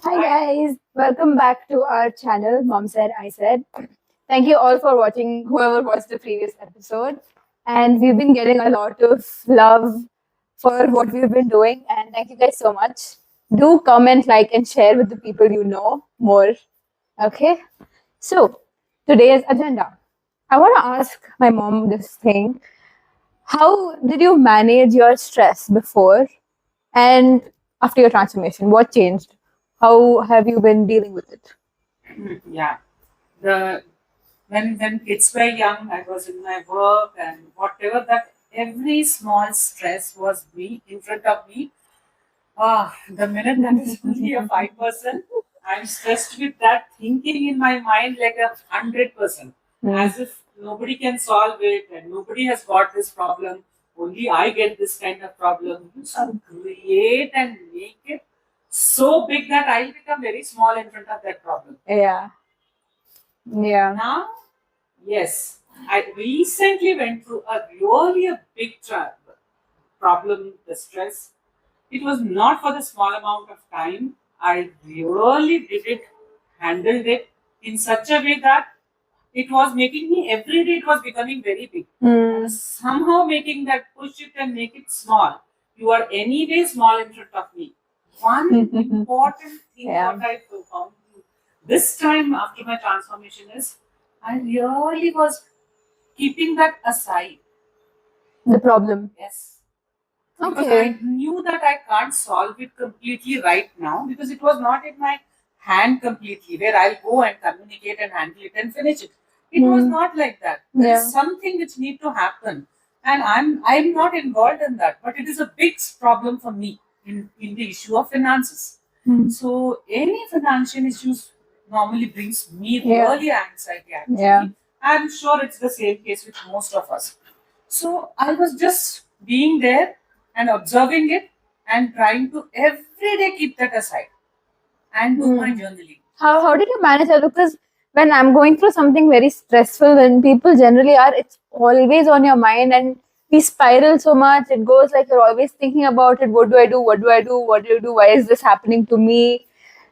Hi guys, welcome back to our channel. Mom said, I said. Thank you all for watching, whoever watched the previous episode. And we've been getting a lot of love for what we've been doing. And thank you guys so much. Do comment, like, and share with the people you know more. Okay? So, today's agenda. I want to ask my mom this thing. How did you manage your stress before and after your transformation? What changed? How have you been dealing with it? Yeah. The when kids were young, I was in my work and whatever that every small stress was me in front of me. The minute that is only a 5%, I'm stressed with that thinking in my mind like 100%, as if nobody can solve it and nobody has got this problem. Only I get this kind of problem. You should create and make it so big that I'll become very small in front of that problem. Yeah. Yeah. Now, yes, I recently went through a big problem, the stress. It was not for the small amount of time. I really did it, handled it in such a way that it was making me every day, it was becoming very big. I was somehow making that push it and make it small. You are anyway small in front of me. One important thing what I found this time after my transformation is I really was keeping that aside. The problem. Yes. Because I Okay. knew that I can't solve it completely right now because it was not in my hand completely where I'll go and communicate and handle it and finish it. It was not like that. There is something which need to happen. And I'm not involved in that. But it is a big problem for me in the issue of finances. So any financial issues normally brings me really anxiety actually. Yeah. I'm sure it's the same case with most of us. So I was just being there and observing it and trying to every day keep that aside and do my journaling. How did you manage that? Because when I'm going through something very stressful, when people generally are, it's always on your mind and we spiral so much. It goes like you're always thinking about it. What do I do? What do I do? What do you do? Why is this happening to me?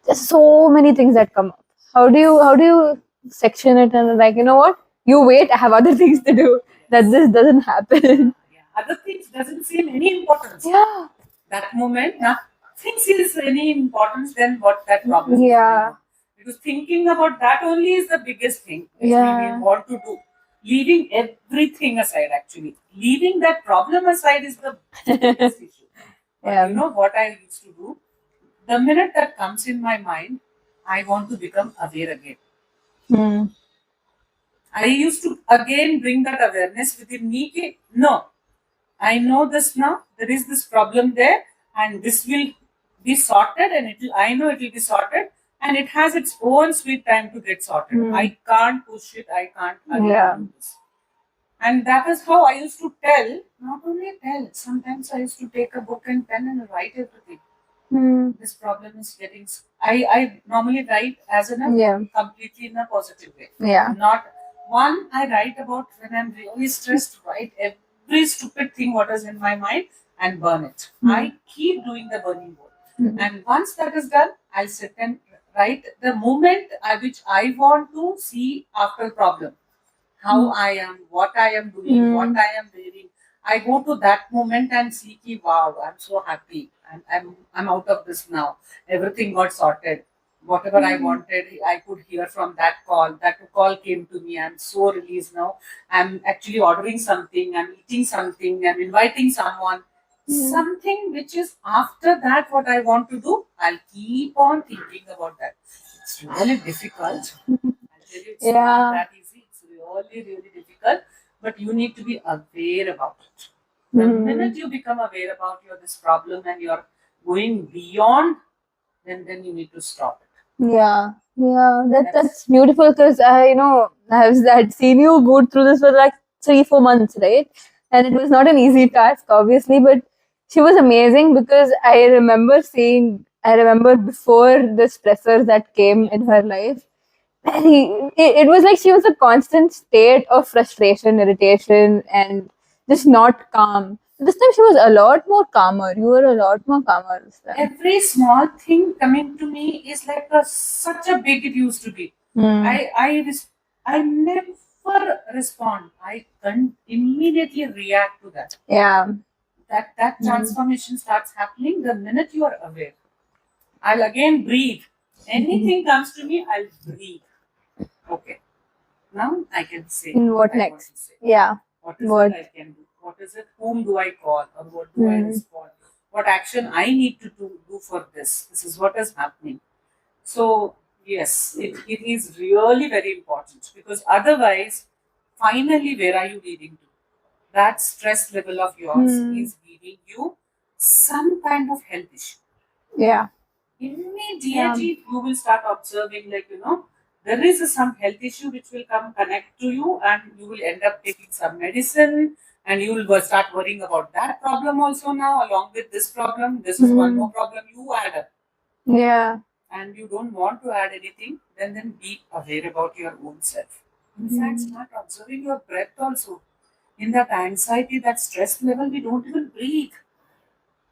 There's so many things that come up. How do you section it and like, you know what? You wait, I have other things to do. That this doesn't happen. Yeah. Other things doesn't seem any importance. Yeah. That moment, nothing seems any importance than what that problem is. Yeah. Because thinking about that only is the biggest thing which Yeah. we want to do. Leaving everything aside, actually. Leaving that problem aside is the biggest issue. But Yeah. you know what I used to do? The minute that comes in my mind, I want to become aware again. I used to again bring that awareness within me. No, I know this now. There is this problem there, and this will be sorted, and it will. I know it will be sorted, and it has its own sweet time to get sorted. I can't push it. I can't do this. And that is how I used to tell. Not only tell. Sometimes I used to take a book and pen and write everything. This problem is getting. I normally write as in a completely in a positive way. Yeah. Not one. I write about when I'm really stressed. Write every stupid thing what is in my mind and burn it. I keep doing the burning mode. And once that is done, I'll sit and write the moment which I want to see after problem. How I am, what I am doing, what I am wearing. I go to that moment and see, wow, I'm so happy. I'm out of this now. Everything got sorted. Whatever I wanted, I could hear from that call. That call came to me. I'm so released now. I'm actually ordering something. I'm eating something. I'm inviting someone. Something which is after that, what I want to do, I'll keep on thinking about that. It's really difficult. I'll tell you, it's not that easy. It's really difficult. But you need to be aware about it. The minute you become aware about this problem and you're going beyond, then you need to stop it. Yeah, that's beautiful because I've seen you go through this for like 3-4 months, right? And it was not an easy task, obviously, but she was amazing because I remember before the stressors that came in her life, it was like she was a constant state of frustration, irritation, and just not calm. This time she was a lot more calmer. You were a lot more calmer this time. Every small thing coming to me is like such a big it used to be. Hmm. I never respond. I can immediately react to that. Yeah. That transformation starts happening the minute you are aware. I'll again breathe. Anything comes to me, I'll breathe. Okay. Now I can say What I want next? to say. Yeah. What is What? it I can do? What is it? Whom do I call? Or what do I Hmm. respond? What action I need to do for this? This is what is happening. So, yes, it is really very important because otherwise, finally, where are you leading to? That stress level of yours is leading you some kind of health issue. Yeah. Immediately, you will start observing, like, there is some health issue which will come connect to you, and you will end up taking some medicine, and you will start worrying about that problem also now, along with this problem. This is one more problem you add up. Yeah. And you don't want to add anything, then be aware about your own self. In fact, start observing your breath also. In that anxiety, that stress level, we don't even breathe.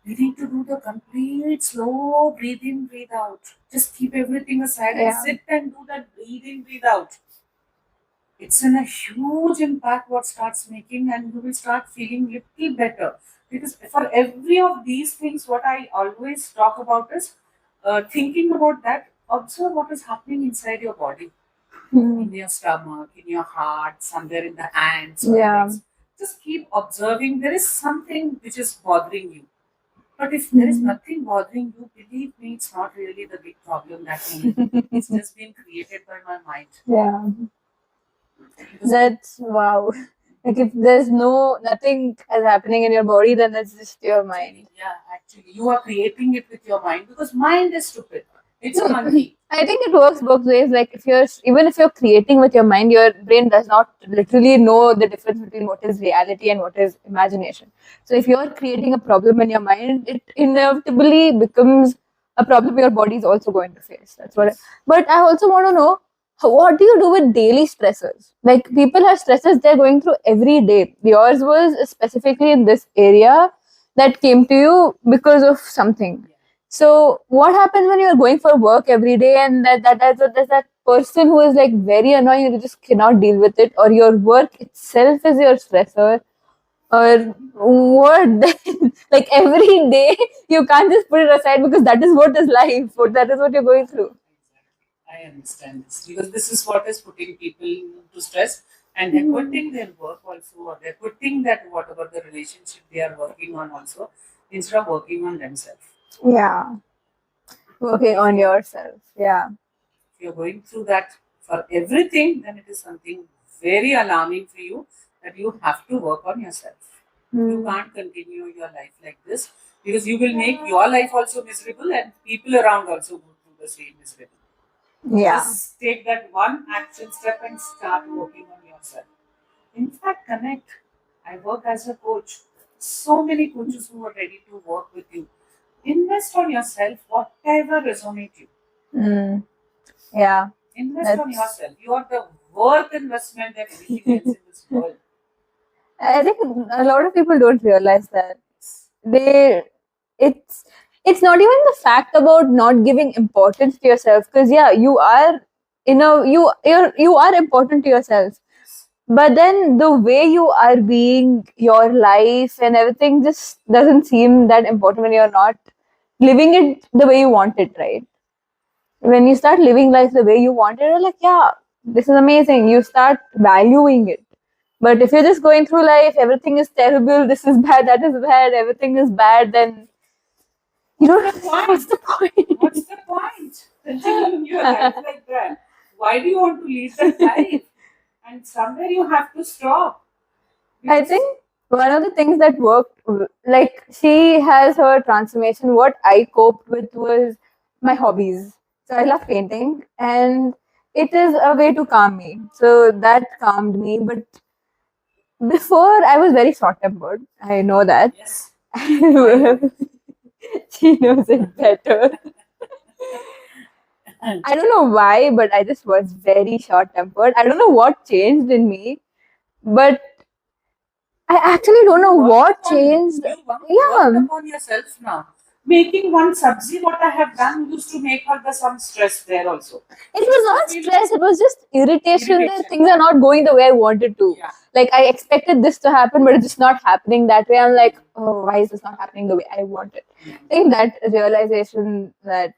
We need to do the complete slow breathe in, breathe out. Just keep everything aside and sit and do that breathe in, breathe out. It's in a huge impact what starts making, and you will start feeling little better. Because for every of these things, what I always talk about is thinking about that, observe what is happening inside your body, in your stomach, in your heart, somewhere in the hands or legs. Just keep observing. There is something which is bothering you. But if there is nothing bothering you, believe me, it's not really the big problem that we need. It's just been created by my mind. Yeah. That's wow. Like if there's nothing is happening in your body, then it's just your mind. Yeah, actually, you are creating it with your mind because mind is stupid. It's a monkey. I think it works both ways. Like even if you're creating with your mind, your brain does not literally know the difference between what is reality and what is imagination. So if you're creating a problem in your mind, it inevitably becomes a problem your body is also going to face. That's what. But I also want to know, what do you do with daily stressors? Like people have stresses they're going through every day. Yours was specifically in this area that came to you because of something. So what happens when you're going for work every day and there's that person who is like very annoying and you just cannot deal with it, or your work itself is your stressor, or what then? Like every day you can't just put it aside because that is what is life, or that is what you're going through. I understand this because this is what is putting people into stress, and they're quitting their work also, or they're quitting that whatever the relationship they are working on also, instead of working on themselves. Yeah. Working on yourself. Yeah. If you're going through that for everything, then it is something very alarming for you that you have to work on yourself. You can't continue your life like this because you will make your life also miserable and people around also go through the same miserable. Yeah. Just take that one action step and start working on yourself. In fact, connect. I work as a coach. So many coaches who are ready to work with you. Invest on yourself, whatever resonates you. Yeah. Invest on yourself. You are the worth investment than anything else in this world. I think a lot of people don't realize that. It's not even the fact about not giving importance to yourself, because yeah, you are you are important to yourself, but then the way you are being, your life and everything just doesn't seem that important when you're not living it the way you want it, right? When you start living life the way you want it, you're like, yeah, this is amazing. You start valuing it. But if you're just going through life, everything is terrible, this is bad, that is bad, everything is bad, then you don't know what's the point. What's the point? Continuing your life like that. Why do you want to lead that life? And somewhere you have to stop. I think one of the things that worked, like she has her transformation. What I coped with was my hobbies. So I love painting, and it is a way to calm me. So that calmed me. But before, I was very short tempered. I know that. Yes. She knows it better. I don't know why, but I just was very short tempered. I don't know what changed in me, but I actually don't know You what worked upon- changed. You worked Yeah. upon yourself now. Making one sabzi, what I have done used to make her some stress there also. It was not Feel stress, it was just irritation that irritation, things yeah. are not going the way I wanted to. Yeah. Like, I expected this to happen, but it's just not happening that way. I'm like, oh, why is this not happening the way I want it? I think that realization that,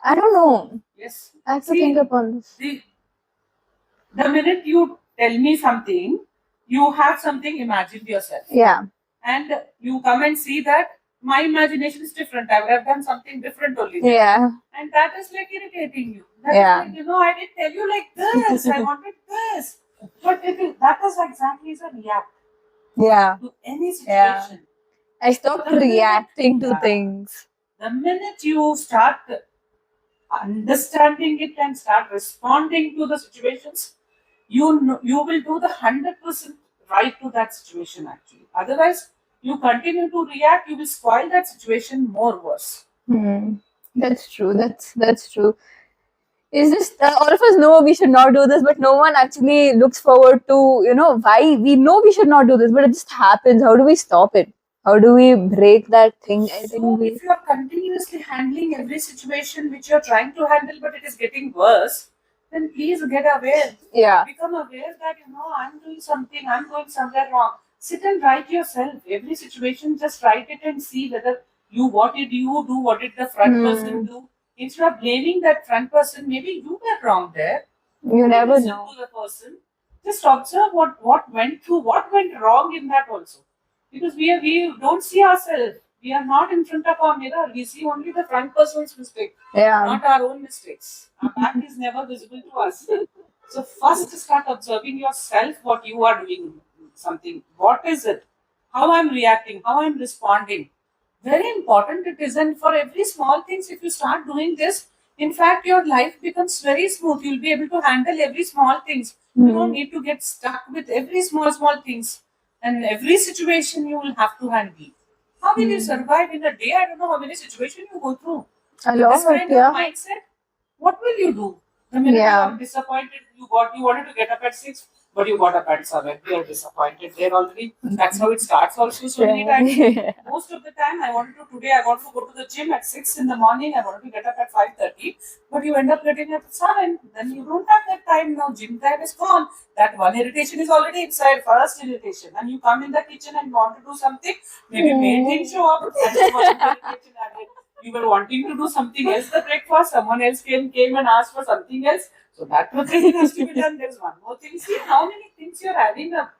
I don't know, Yes. I have to See, think upon this. the minute you tell me something, you have something imagined yourself. Yeah. And you come and see that my imagination is different. I would have done something different only. There. Yeah. And that is like irritating you. That Yeah. is like, I didn't tell you like this. I wanted this. But that is exactly the react Yeah. to any Yeah. situation. I stopped The minute- reacting to Yeah. things. The minute you start understanding it and start responding to the situations, you will do the 100% right to that situation actually. Otherwise, you continue to react, you will spoil that situation more worse. That's true. That's true. It's just all of us know we should not do this, but no one actually looks forward to, why we know we should not do this, but it just happens. How do we stop it? How do we break that thing? I think So if you are continuously handling every situation which you are trying to handle, but it is getting worse, then please get aware. Yeah. Become aware that I'm doing something, I'm going somewhere wrong. Sit and write yourself every situation. Just write it and see whether what did you do, what did the front person do. Instead of blaming that front person, maybe you were wrong there. You never Listen know. to the person. Just observe what went through, what went wrong in that also. Because we don't see ourselves. We are not in front of our mirror. We see only the front person's mistake, Yeah. not our own mistakes. Our back is never visible to us. So first start observing yourself, what you are doing something. What is it? How I'm reacting, how I'm responding. Very important it is. And for every small things, if you start doing this, in fact, your life becomes very smooth. You'll be able to handle every small things. You don't need to get stuck with every small things. And every situation you will have to handle. How will you survive in a day? I don't know how many situations you go through. A With this lot, kind yeah. of mindset, what will you do? The minute you Yeah. are disappointed, you wanted to get up at 6, but you got up at 7. You're disappointed there already. That's how it starts also so many times. Most of the time, I want to go to the gym at 6 in the morning. I wanted to get up at 5:30, but you end up getting up at 7. Then you don't have that time now. Gym time is gone. That one irritation is already inside. First irritation, and you come in the kitchen and want to do something. Maybe maid didn't show up. That is one irritation added. You were wanting to do something else, the breakfast. Someone else came and asked for something else. So that process has to be done. There's one more thing. See how many things you're adding up.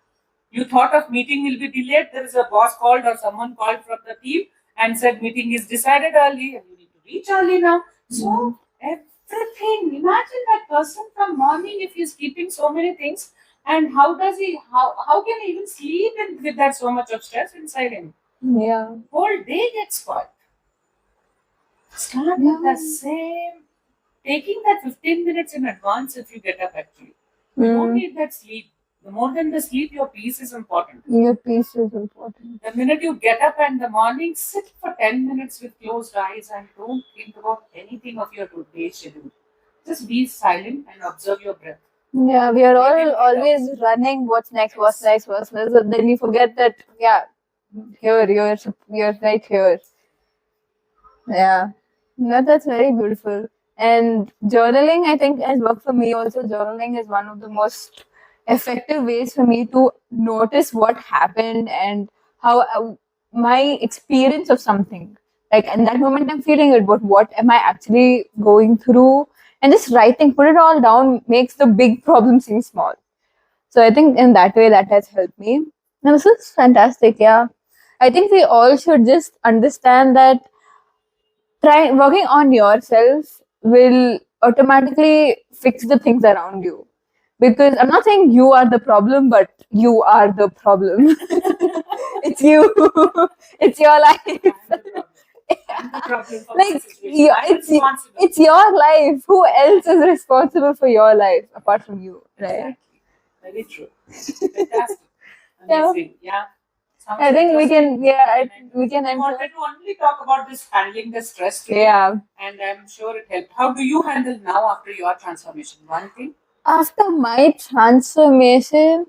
You thought of meeting will be delayed. There is a boss called or someone called from the team and said meeting is decided early and you need to reach early now. So everything. Imagine that person from morning if he's keeping so many things, and how can he even sleep with that so much of stress inside him? Yeah. Whole day gets spoiled. Start with the same. Taking that 15 minutes in advance if you get up actually. You don't need that sleep. The more than the sleep, your peace is important. Your peace is important. The minute you get up in the morning, sit for 10 minutes with closed eyes and don't think about anything of your day's schedule. Just be silent and observe your breath. Yeah, we are all always running. What's next? What's next? What's next? And then we forget that. Yeah, you're right here. Yeah, that's very beautiful. And journaling, I think, has worked for me also. Journaling is one of the most effective ways for me to notice what happened and how my experience of something. Like in that moment, I'm feeling it, but what am I actually going through? And just writing, put it all down, makes the big problem seem small. So I think in that way, that has helped me. And this is fantastic. Yeah, I think we all should just understand that working on yourself will automatically fix the things around you, because I'm not saying you are the problem, but you are the problem. It's you. It's your life. I'm the problem for Like, the situation. I'm responsible. it's your life. Who else is responsible for your life apart from you, right? Exactly. Very true. Fantastic. Yeah. Amazing. Yeah. Sounds I think we interesting. can, yeah, we can I enter. wanted to only talk about this handling the stress today, Yeah. and I'm sure it helped. How do you handle now after your transformation? One thing? After my transformation,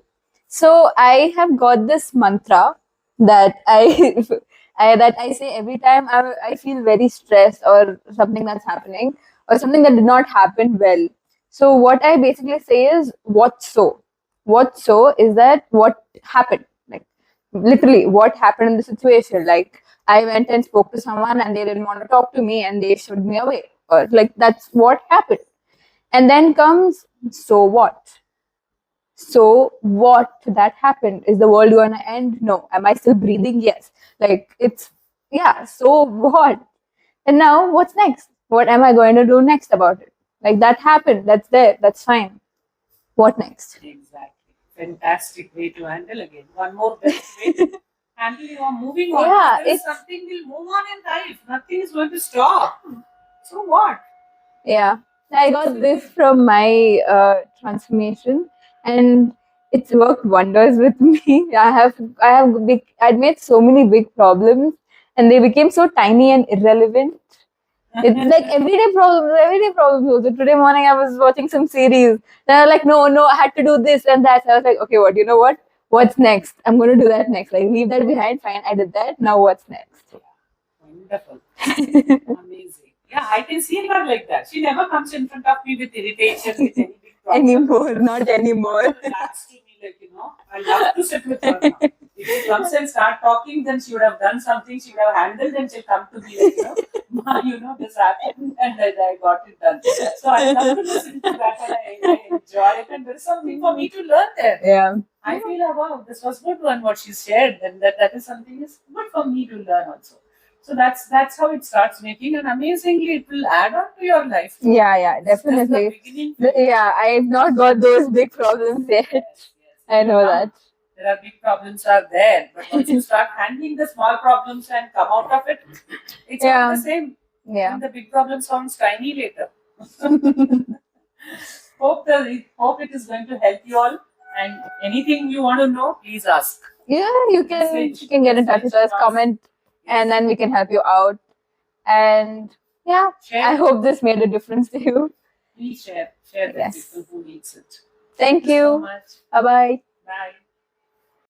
So I have got this mantra that I that I say every time I feel very stressed or something that's happening or something that did not happen well. So what I basically say is what so. What so is that what happened? Like literally what happened in the situation. Like I went and spoke to someone and they didn't want to talk to me and they shooed me away. Or like that's what happened. And then comes so what? So what that happened? Is the world gonna end? No. Am I still breathing? Yes. Like it's yeah, so what? And now what's next? What am I going to do next about it? Like that happened, that's there, that's fine. What next? Exactly. Fantastic way to handle again. One more best way to handle you are moving on. Yeah, There is it's something will move on in life. Nothing is going to stop. So what? yeah. I got this from my transformation and it's worked wonders with me. I'd made so many big problems and they became so tiny and irrelevant. It's like everyday problems. Also, today morning I was watching some series. Then I was like, no, I had to do this and that. So I was like, okay, what? You know what? What's next? I'm going to do that next. Like, leave that behind. Fine, I did that. Now what's next? Wonderful. Amazing. Yeah, I can see her like that. She never comes in front of me with irritation, with any big problem. Anymore, not anymore. That's to me like, I love to sit with her now. If she comes and start talking, then she would have done something, she would have handled, and she'll come to me like, Ma, this happened and I got it done. So I love to listen to that and I enjoy it, and there's something for me to learn there. Yeah. I feel, wow, this was good one what she shared, and that is something is good for me to learn also. So that's how it starts making, and amazingly it will add on to your life. Yeah, It's just the definitely. beginning. Yeah, I've not got those big problems yet. Yes. I know that. There are big problems are there, but once you start handling the small problems and come out of it, it's all the same. Yeah. And the big problem sounds tiny later. Hope it is going to help you all. And anything you want to know, please ask. Yeah, you can get in touch with us, comment, and then we can help you out. And yeah, Share. I hope this made a difference to you. Please share with Yes. people who needs it. Thank so you. much. Bye bye. Bye.